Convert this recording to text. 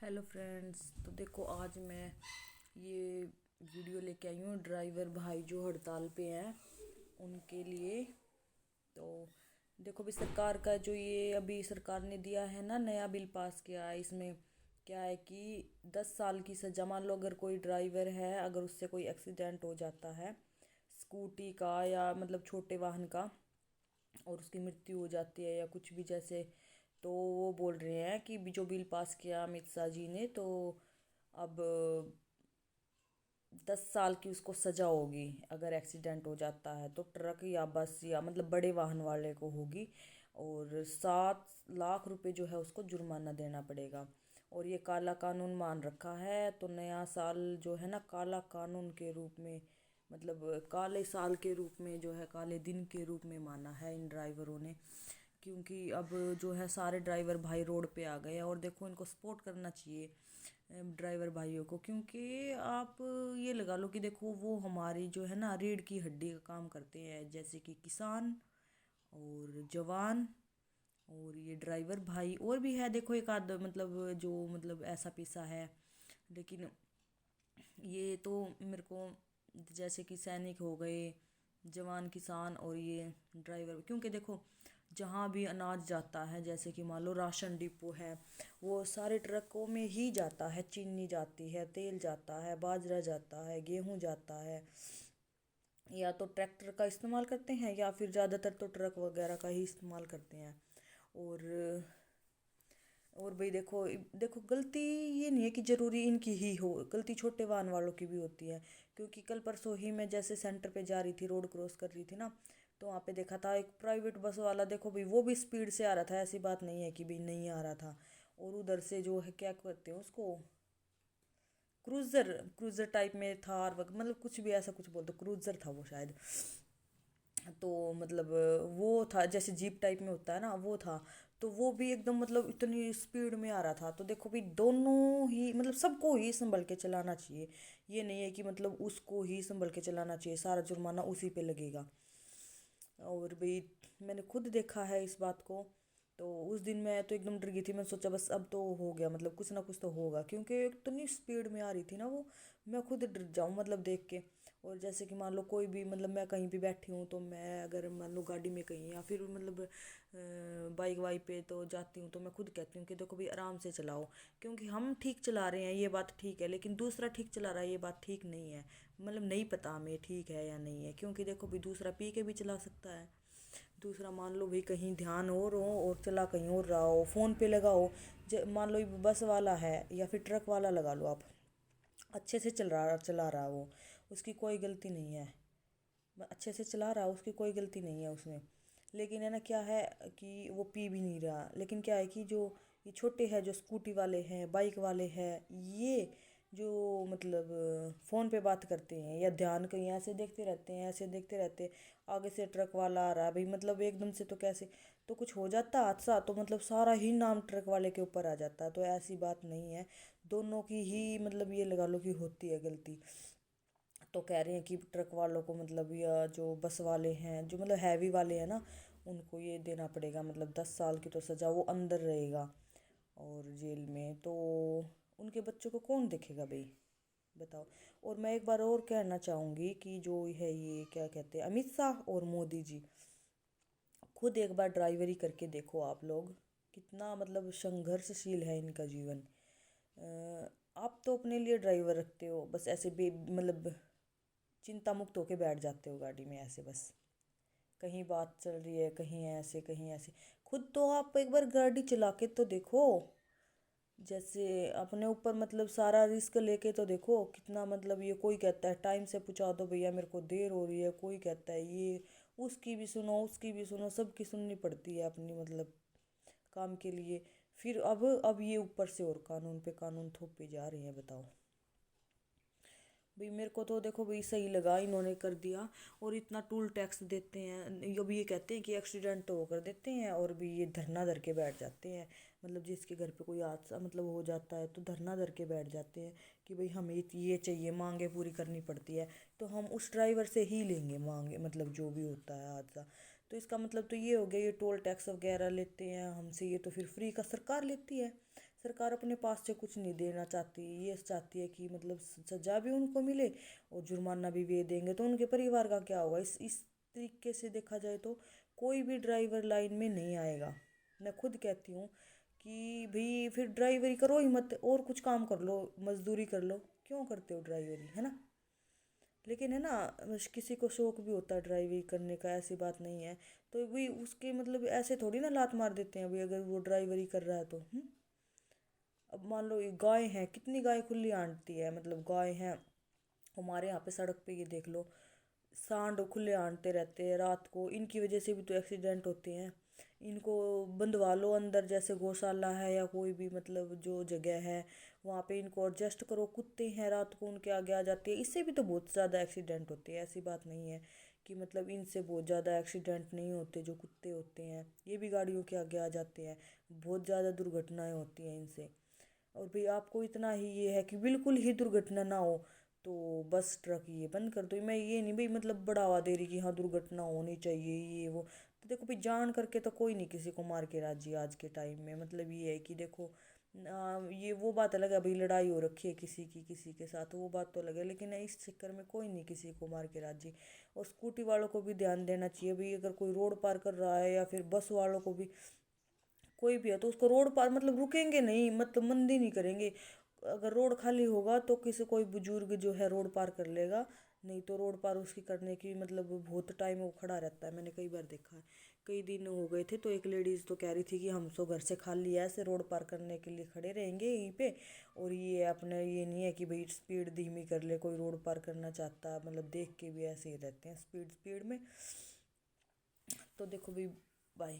Hello friends. तो देखो आज मैं ये वीडियो लेके आई हूँ ड्राइवर भाई जो हड़ताल पे हैं उनके लिए। तो देखो भी सरकार का जो ये अभी सरकार ने दिया है ना, नया बिल पास किया है। इसमें क्या है कि 10 साल की सजा, मान लो अगर कोई ड्राइवर है, अगर उससे कोई एक्सीडेंट हो जाता है स्कूटी का या मतलब छोटे वाहन का, और उसकी मृत्यु हो जाती है या कुछ भी जैसे, तो वो बोल रहे हैं कि जो बिल पास किया अमित शाह जी ने, तो अब 10 साल की उसको सजा होगी अगर एक्सीडेंट हो जाता है तो ट्रक या बस या मतलब बड़े वाहन वाले को होगी। और 7 लाख रुपए जो है उसको जुर्माना देना पड़ेगा। और ये काला कानून मान रखा है, तो नया साल जो है ना काला कानून के रूप में, मतलब काले साल के रूप में जो है, काले दिन के रूप में माना है इन ड्राइवरों ने। क्योंकि अब जो है सारे ड्राइवर भाई रोड पे आ गए हैं, और देखो इनको सपोर्ट करना चाहिए ड्राइवर भाइयों को। क्योंकि आप ये लगा लो कि देखो वो हमारी जो है ना रीढ़ की हड्डी का काम करते हैं, जैसे कि किसान और जवान और ये ड्राइवर भाई। और भी है देखो एक आध, मतलब जो मतलब ऐसा पेशा है, लेकिन ये तो मेरे को जैसे कि सैनिक हो गए, जवान, किसान और ये ड्राइवर। क्योंकि देखो जहाँ भी अनाज जाता है, जैसे कि मान लो राशन डिपो है, वो सारे ट्रकों में ही जाता है। चीनी जाती है, तेल जाता है, बाजरा जाता है, गेहूं जाता है। या तो ट्रैक्टर का इस्तेमाल करते हैं या फिर ज़्यादातर तो ट्रक वगैरह का ही इस्तेमाल करते हैं। और और भाई देखो देखो गलती ये नहीं है कि ज़रूरी इनकी ही हो, गलती छोटे वाहन वालों की भी होती है। क्योंकि कल परसों ही मैं जैसे सेंटर पे जा रही थी, रोड क्रॉस कर रही थी ना, तो वहाँ पे देखा था एक प्राइवेट बस वाला। देखो भाई वो भी स्पीड से आ रहा था, ऐसी बात नहीं है कि भाई नहीं आ रहा था। और उधर से जो है क्या कहते हैं उसको, क्रूज़र, क्रूज़र टाइप में थार मतलब कुछ भी ऐसा कुछ बोल दो, क्रूज़र था वो शायद। तो मतलब वो था जैसे जीप टाइप में होता है ना, वो था। तो वो भी एकदम मतलब इतनी स्पीड में आ रहा था। तो देखो भी दोनों ही मतलब सबको ही संभल के चलाना चाहिए। ये नहीं है कि मतलब उसको ही संभल के चलाना चाहिए, सारा जुर्माना उसी पे लगेगा। और भाई मैंने खुद देखा है इस बात को। तो उस दिन मैं तो एकदम डर गई थी, मैंने सोचा बस अब तो हो गया, मतलब कुछ ना कुछ तो होगा। क्योंकि इतनी स्पीड में आ रही थी ना वो, मैं खुद डर जाऊँ मतलब देख के। और जैसे कि मान लो कोई भी, मतलब मैं कहीं भी बैठी हूँ, तो मैं अगर मान लो गाड़ी में कहीं या फिर मतलब बाइक वाइक पे तो जाती हूँ, तो मैं खुद कहती हूँ कि देखो भाई आराम से चलाओ। क्योंकि हम ठीक चला रहे हैं ये बात ठीक है, लेकिन दूसरा ठीक चला रहा है ये बात ठीक नहीं है। मतलब नहीं पता हमें ठीक है या नहीं है। क्योंकि देखो भाई दूसरा पी के भी चला सकता है। दूसरा मान लो भाई कहीं ध्यान और हो और चला कहीं और रहा हो, फ़ोन पे लगा हो। मान लो ये बस वाला है या फिर ट्रक वाला लगा लो आप, अच्छे से चला रहा वो, उसकी कोई गलती नहीं है। अच्छे से चला रहा है, उसकी कोई गलती नहीं है उसमें। लेकिन है ना क्या है कि वो पी भी नहीं रहा। लेकिन क्या है कि जो ये छोटे हैं, जो स्कूटी वाले हैं, बाइक वाले हैं, ये जो मतलब फ़ोन पे बात करते हैं या ध्यान कहीं ऐसे देखते रहते हैं, ऐसे देखते रहते हैं। आगे से ट्रक वाला आ रहा है भाई, मतलब एकदम से तो कैसे, तो कुछ हो जाता हादसा तो मतलब सारा ही नाम ट्रक वाले के ऊपर आ जाता। तो ऐसी बात नहीं है, दोनों की ही मतलब ये लगा लो कि होती है गलती। तो कह रहे हैं कि ट्रक वालों को मतलब, या जो बस वाले हैं जो मतलब हैवी वाले हैं ना, उनको ये देना पड़ेगा, मतलब 10 साल की तो सज़ा, वो अंदर रहेगा और जेल में। तो उनके बच्चों को कौन देखेगा भाई, बताओ। और मैं एक बार और कहना चाहूँगी कि जो है ये क्या कहते हैं, अमित शाह और मोदी जी, खुद एक बार ड्राइवरी करके देखो आप लोग, कितना मतलब संघर्षशील है इनका जीवन। आप तो अपने लिए ड्राइवर रखते हो, बस ऐसे बे मतलब चिंता मुक्त होके बैठ जाते हो गाड़ी में ऐसे बस, कहीं बात चल रही है, कहीं ऐसे कहीं ऐसे। खुद तो आप एक बार गाड़ी चला के तो देखो, जैसे अपने ऊपर मतलब सारा रिस्क लेके तो देखो कितना, मतलब ये कोई कहता है टाइम से पहुंचा दो भैया मेरे को देर हो रही है, कोई कहता है ये, उसकी भी सुनो उसकी भी सुनो, सबकी सुननी पड़ती है अपनी मतलब काम के लिए। फिर अब ये ऊपर से और कानून पे कानून थोपे जा रहे हैं, बताओ। भाई मेरे को तो देखो भाई सही लगा इन्होंने कर दिया। और इतना टूल टैक्स देते हैं, ये भी ये कहते हैं कि एक्सीडेंट तो वो कर देते हैं, और भी ये धरना धर के बैठ जाते हैं। मतलब जिसके घर पे कोई हादसा मतलब हो जाता है तो धरना धर के बैठ जाते हैं कि भाई हमें ये चाहिए, मांगे पूरी करनी पड़ती है। तो हम उस ड्राइवर से ही लेंगे मांगे, मतलब जो भी होता है हादसा। तो इसका मतलब तो ये हो गया, ये टोल टैक्स वगैरह लेते हैं हमसे, ये तो फिर फ्री का सरकार लेती है। सरकार अपने पास से कुछ नहीं देना चाहती, ये चाहती है कि मतलब सजा भी उनको मिले और जुर्माना भी वे देंगे तो उनके परिवार का क्या होगा। इस तरीके से देखा जाए तो कोई भी ड्राइवर लाइन में नहीं आएगा। मैं खुद कहती हूँ कि भाई फिर ड्राइवरी करो ही मत, और कुछ काम कर लो, मजदूरी कर लो, क्यों करते हो ड्राइवरी, है ना। लेकिन है ना, बस किसी को शौक भी होता है ड्राइविंग करने का, ऐसी बात नहीं है। तो भाई उसके मतलब ऐसे थोड़ी ना लात मार देते हैं भाई अगर वो ड्राइवरी कर रहा है तो। अब मान लो ये गाय हैं, कितनी गाय खुली आंटती है, मतलब गाय हैं हमारे यहाँ पे सड़क पे, ये देख लो सांड खुले आंटते रहते हैं रात को, इनकी वजह से भी तो एक्सीडेंट होते हैं। इनको बंधवा लो अंदर, जैसे गौशाला है या कोई भी मतलब जो जगह है वहाँ पे इनको एडजस्ट करो। कुत्ते हैं रात को उनके आगे आ जाते हैं, इससे भी तो बहुत ज़्यादा एक्सीडेंट होते हैं। ऐसी बात नहीं है कि मतलब इनसे बहुत ज़्यादा एक्सीडेंट नहीं होते, जो कुत्ते होते हैं ये भी गाड़ियों के आगे आ जाते हैं, बहुत ज़्यादा दुर्घटनाएं होती हैं इनसे। और भाई आपको इतना ही ये है कि बिल्कुल ही दुर्घटना ना हो तो बस ट्रक ये बंद कर दो। मैं ये नहीं भाई मतलब बढ़ावा दे रही कि हाँ दुर्घटना होनी चाहिए ये वो, तो देखो भाई जान करके तो कोई नहीं किसी को मार के राजी आज के टाइम में। मतलब ये है कि देखो ये वो बात अलग है भाई, लड़ाई हो रखी है किसी के साथ वो बात तो अलग है, लेकिन इस चक्कर में कोई नहीं किसी को मार के राजी। और स्कूटी वालों को भी ध्यान देना चाहिए भाई, अगर कोई रोड पार कर रहा है या फिर बस वालों को भी, कोई भी है तो उसको रोड पार मतलब रुकेंगे नहीं, मतलब मंदी नहीं करेंगे। अगर रोड खाली होगा तो किसी कोई बुजुर्ग जो है रोड पार कर लेगा, नहीं तो रोड पार उसकी करने की मतलब बहुत टाइम वो खड़ा रहता है। मैंने कई बार देखा है, कई दिन हो गए थे तो एक लेडीज़ तो कह रही थी कि हम तो घर से खाली है, ऐसे रोड पार करने के लिए खड़े रहेंगे यहीं पे। और ये अपने ये नहीं है कि भाई स्पीड धीमी कर ले, कोई रोड पार करना चाहता है मतलब देख के भी ऐसे ही रहते हैं स्पीड स्पीड में। तो देखो भाई, बाय।